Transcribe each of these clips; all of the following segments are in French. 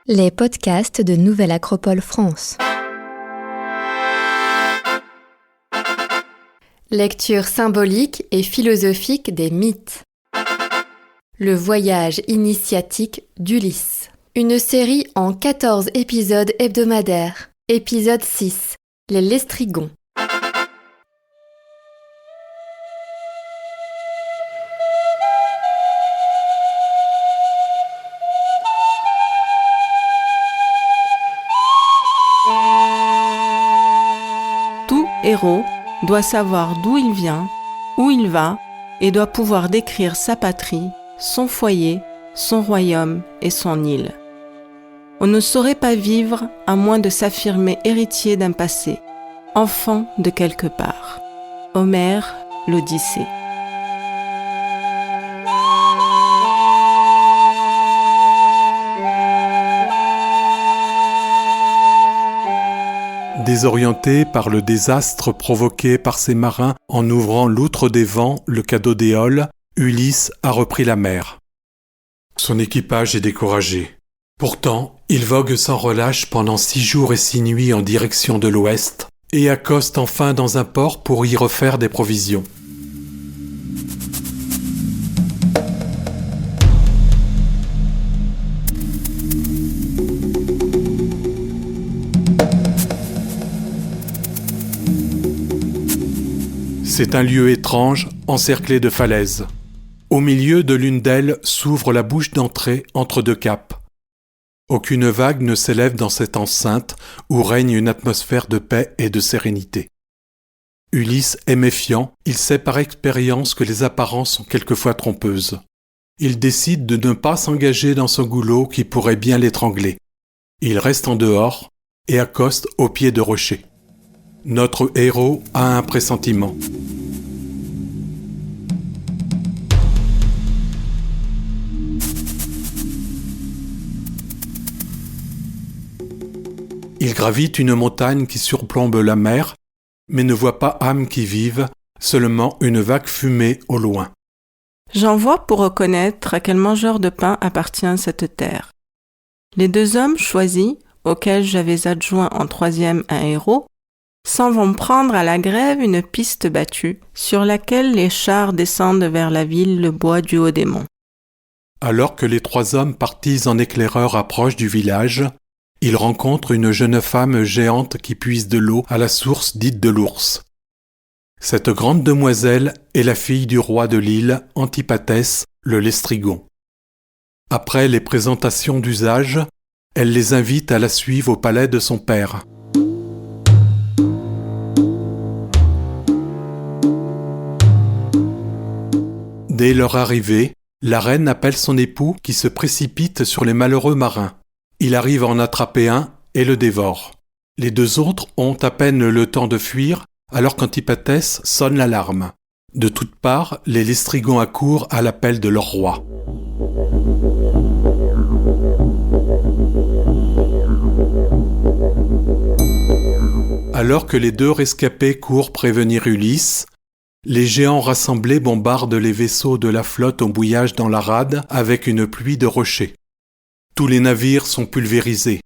Les podcasts de Nouvelle Acropole France. Lecture symbolique et philosophique des mythes. Le voyage initiatique d'Ulysse. Une série en 14 épisodes hebdomadaires. Épisode 6. Les Lestrygons. Tout héros doit savoir d'où il vient, où il va, et doit pouvoir décrire sa patrie, son foyer, son royaume et son île. On ne saurait pas vivre à moins de s'affirmer héritier d'un passé, enfant de quelque part. Homère, l'Odyssée. Désorienté par le désastre provoqué par ses marins en ouvrant l'outre des vents, le cadeau d'Éole, Ulysse a repris la mer. Son équipage est découragé. Pourtant, il vogue sans relâche pendant 6 jours et 6 nuits en direction de l'ouest et accoste enfin dans un port pour y refaire des provisions. C'est un lieu étrange, encerclé de falaises. Au milieu de l'une d'elles s'ouvre la bouche d'entrée entre 2 caps. Aucune vague ne s'élève dans cette enceinte où règne une atmosphère de paix et de sérénité. Ulysse est méfiant, il sait par expérience que les apparences sont quelquefois trompeuses. Il décide de ne pas s'engager dans ce goulot qui pourrait bien l'étrangler. Il reste en dehors et accoste au pied de rochers. Notre héros a un pressentiment. Il gravite une montagne qui surplombe la mer, mais ne voit pas âme qui vive, seulement une vague fumée au loin. J'en vois pour reconnaître à quel mangeur de pain appartient cette terre. Les 2 hommes choisis, auxquels j'avais adjoint en 3e un héros, s'en vont prendre à la grève une piste battue, sur laquelle les chars descendent vers la ville le bois du Haut-des-Monts. Alors que les 3 hommes partis en éclaireur approchent du village, ils rencontrent une jeune femme géante qui puise de l'eau à la source dite de l'ours. Cette grande demoiselle est la fille du roi de l'île, Antipathès, le Lestrygon. Après les présentations d'usage, elle les invite à la suivre au palais de son père. Dès leur arrivée, la reine appelle son époux qui se précipite sur les malheureux marins. Il arrive à en attraper un et le dévore. Les 2 autres ont à peine le temps de fuir alors qu'Antipathès sonne l'alarme. De toutes parts, les Lestrygons accourent à l'appel de leur roi. Alors que les 2 rescapés courent prévenir Ulysse, les géants rassemblés bombardent les vaisseaux de la flotte au bouillage dans la rade avec une pluie de rochers. Tous les navires sont pulvérisés.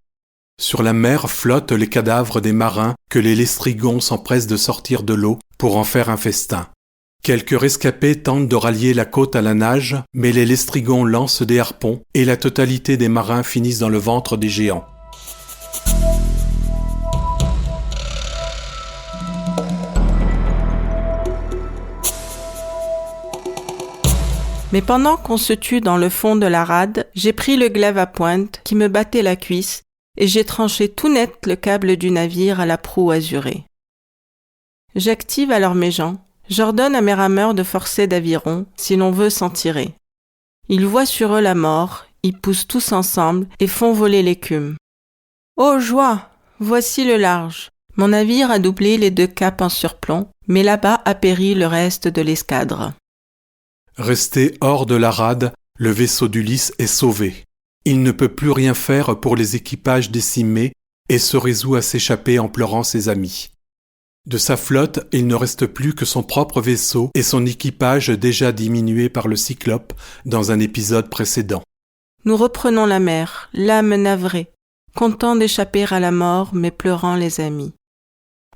Sur la mer flottent les cadavres des marins que les Lestrygons s'empressent de sortir de l'eau pour en faire un festin. Quelques rescapés tentent de rallier la côte à la nage, mais les Lestrygons lancent des harpons et la totalité des marins finissent dans le ventre des géants. Mais pendant qu'on se tue dans le fond de la rade, j'ai pris le glaive à pointe qui me battait la cuisse et j'ai tranché tout net le câble du navire à la proue azurée. J'active alors mes gens, j'ordonne à mes rameurs de forcer d'aviron si l'on veut s'en tirer. Ils voient sur eux la mort, ils poussent tous ensemble et font voler l'écume. Ô joie! Voici le large. Mon navire a doublé les 2 caps en surplomb, mais là-bas a péri le reste de l'escadre. Resté hors de la rade, le vaisseau d'Ulysse est sauvé. Il ne peut plus rien faire pour les équipages décimés et se résout à s'échapper en pleurant ses amis. De sa flotte, il ne reste plus que son propre vaisseau et son équipage déjà diminué par le Cyclope dans un épisode précédent. Nous reprenons la mer, l'âme navrée, contents d'échapper à la mort, mais pleurant les amis.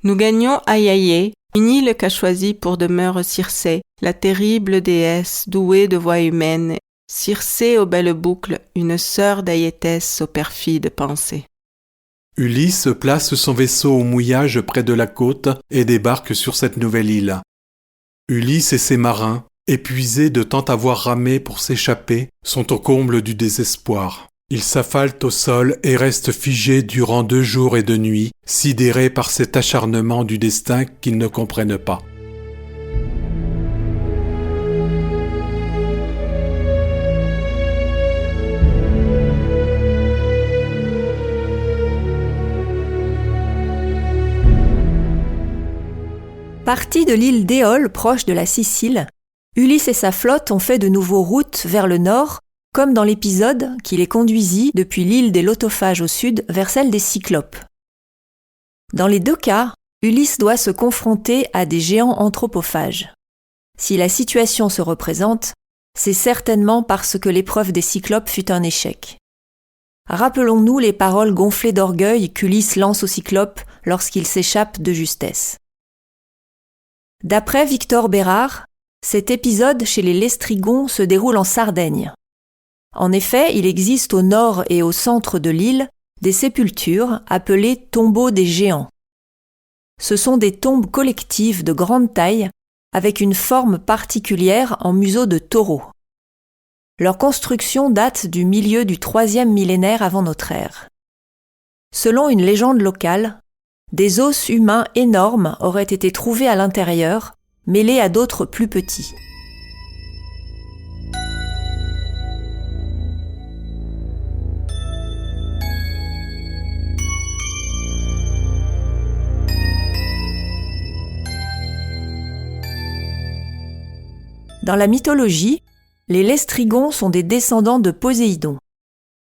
Nous gagnons Aiaïe, une île qu'a choisie pour demeure Circé, la terrible déesse douée de voix humaine, Circé aux belles boucles, une sœur d'Aïétès aux perfides pensées. Ulysse place son vaisseau au mouillage près de la côte et débarque sur cette nouvelle île. Ulysse et ses marins, épuisés de tant avoir ramé pour s'échapper, sont au comble du désespoir. Ils s'affalent au sol et restent figés durant 2 jours et 2 nuits, sidérés par cet acharnement du destin qu'ils ne comprennent pas. Partis de l'île d'Éole, proche de la Sicile, Ulysse et sa flotte ont fait de nouveau route vers le nord, comme dans l'épisode qui les conduisit depuis l'île des Lotophages au sud vers celle des Cyclopes. Dans les 2 cas, Ulysse doit se confronter à des géants anthropophages. Si la situation se représente, c'est certainement parce que l'épreuve des Cyclopes fut un échec. Rappelons-nous les paroles gonflées d'orgueil qu'Ulysse lance aux Cyclopes lorsqu'il s'échappe de justesse. D'après Victor Bérard, cet épisode chez les Lestrygons se déroule en Sardaigne. En effet, il existe au nord et au centre de l'île des sépultures appelées tombeaux des géants. Ce sont des tombes collectives de grande taille avec une forme particulière en museau de taureau. Leur construction date du milieu du 3e millénaire avant notre ère. Selon une légende locale, des os humains énormes auraient été trouvés à l'intérieur, mêlés à d'autres plus petits. Dans la mythologie, les Lestrygons sont des descendants de Poséidon.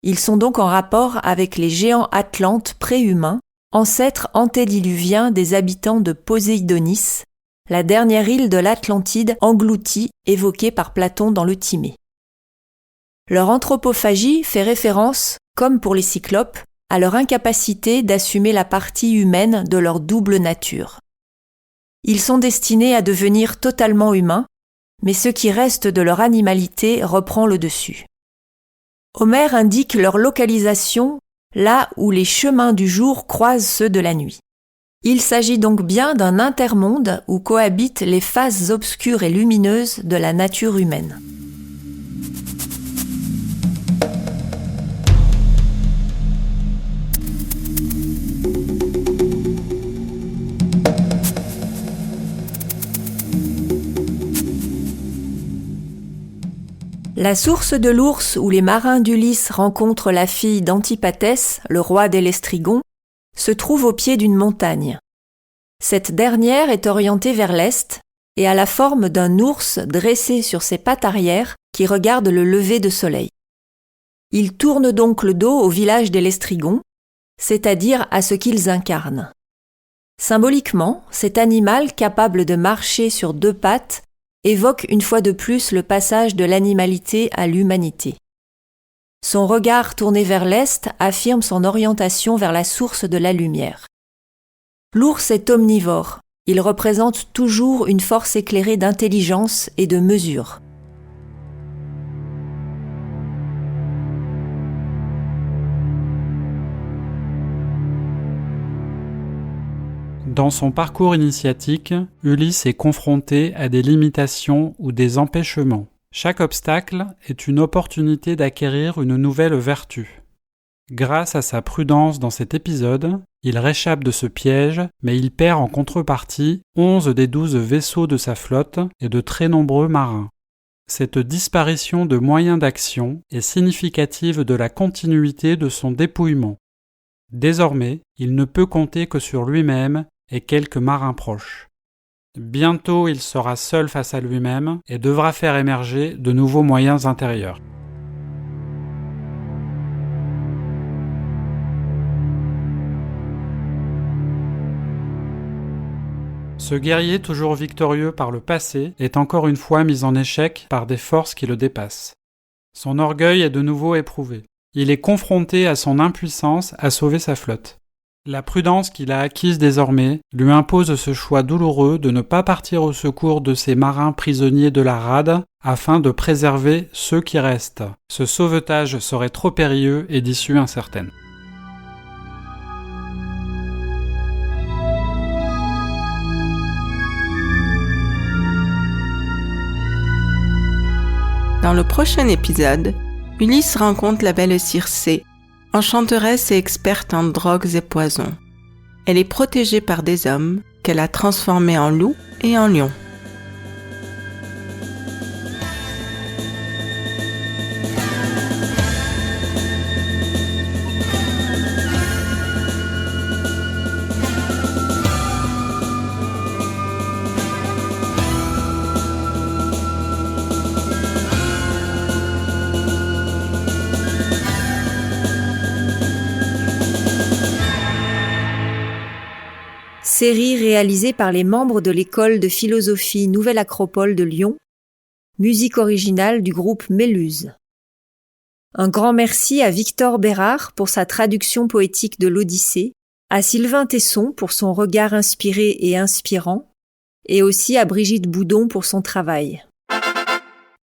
Ils sont donc en rapport avec les géants atlantes préhumains, ancêtres antédiluviens des habitants de Poséidonis, la dernière île de l'Atlantide engloutie évoquée par Platon dans le Timée. Leur anthropophagie fait référence, comme pour les Cyclopes, à leur incapacité d'assumer la partie humaine de leur double nature. Ils sont destinés à devenir totalement humains, mais ce qui reste de leur animalité reprend le dessus. Homère indique leur localisation là où les chemins du jour croisent ceux de la nuit. Il s'agit donc bien d'un intermonde où cohabitent les phases obscures et lumineuses de la nature humaine. La source de l'ours où les marins d'Ulysse rencontrent la fille d'Antipatès, le roi des Lestrygons, se trouve au pied d'une montagne. Cette dernière est orientée vers l'est et a la forme d'un ours dressé sur ses pattes arrière qui regarde le lever de soleil. Il tourne donc le dos au village des Lestrygons, c'est-à-dire à ce qu'ils incarnent. Symboliquement, cet animal capable de marcher sur 2 pattes évoque une fois de plus le passage de l'animalité à l'humanité. Son regard tourné vers l'est affirme son orientation vers la source de la lumière. L'ours est omnivore, il représente toujours une force éclairée d'intelligence et de mesure. Dans son parcours initiatique, Ulysse est confronté à des limitations ou des empêchements. Chaque obstacle est une opportunité d'acquérir une nouvelle vertu. Grâce à sa prudence dans cet épisode, il réchappe de ce piège, mais il perd en contrepartie 11 des 12 vaisseaux de sa flotte et de très nombreux marins. Cette disparition de moyens d'action est significative de la continuité de son dépouillement. Désormais, il ne peut compter que sur lui-même et quelques marins proches. Bientôt, il sera seul face à lui-même et devra faire émerger de nouveaux moyens intérieurs. Ce guerrier toujours victorieux par le passé est encore une fois mis en échec par des forces qui le dépassent. Son orgueil est de nouveau éprouvé. Il est confronté à son impuissance à sauver sa flotte. La prudence qu'il a acquise désormais lui impose ce choix douloureux de ne pas partir au secours de ces marins prisonniers de la rade afin de préserver ceux qui restent. Ce sauvetage serait trop périlleux et d'issue incertaine. Dans le prochain épisode, Ulysse rencontre la belle Circé, enchanteresse et experte en drogues et poisons. Elle est protégée par des hommes qu'elle a transformés en loups et en lions. Série réalisée par les membres de l'école de philosophie Nouvelle Acropole de Lyon, musique originale du groupe Méluse. Un grand merci à Victor Bérard pour sa traduction poétique de l'Odyssée, à Sylvain Tesson pour son regard inspiré et inspirant, et aussi à Brigitte Boudon pour son travail.